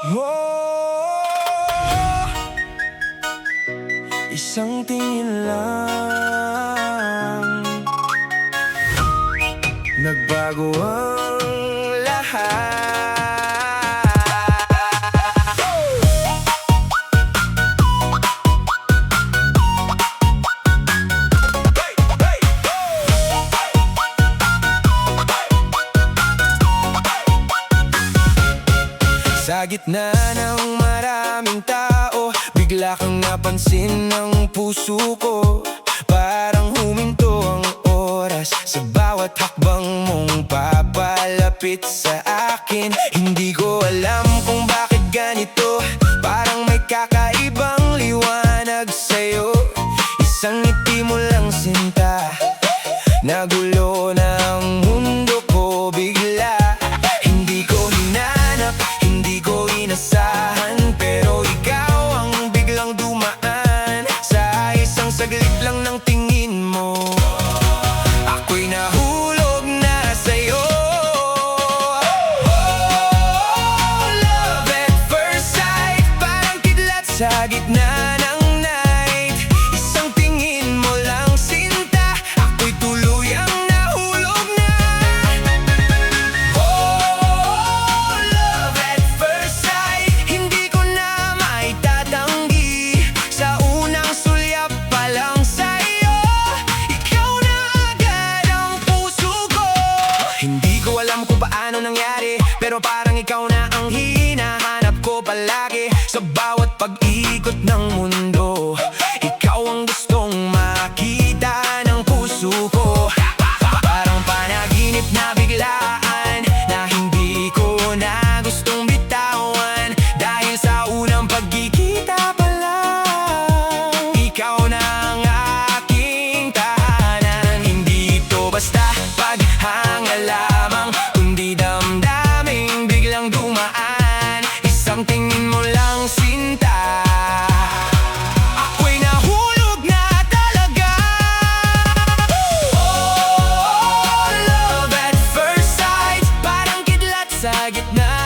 Oh, isang tingin lang, nagbago ang lahat. Sa gitna ng maraming tao, bigla kang napansin ng puso ko. Parang huminto ang oras sa bawat hakbang mong papalapit sa akin. Hindi ko alam kung bakit ganito, parang may kakaibang liwanag sa'yo. Isang ngiti mo lang sinta, nagulo ng mundo ko bigla. Hindi ko hinanap, hindi ko inasahan, pero ikaw ang biglang dumaan. Sa isang saglit lang ng tingin mo, ako'y nahulog na sa'yo. Oh, love at first sight, parang kidlat sa gitna ng night. Isang tingin mo lang sinta, ako'y tuluyang nahulog na. Oh, love at first sight, hindi ko na maitatanggi. Sa unang sulyap pa lang sa'yo, ikaw na agad ang puso ko. Hindi ko alam kung paano nangyari, pero parang ikaw na ang hinahanap ko palagi. Sa bawat pag-ikot ng mundo, ikaw ang gustong makita ng puso ko. Parang panaginip na biglaan, na hindi ko na gustong bitawan. Dahil sa unang pagkikita pa lang, ikaw na ang aking tahanan. Hindi ito basta paghanga lamang, kundi damdaming biglang dumaan. Isang tingin mo lang sinta, ako'y nahulog na talaga. Oh, love at first sight, parang kidlat sa gitna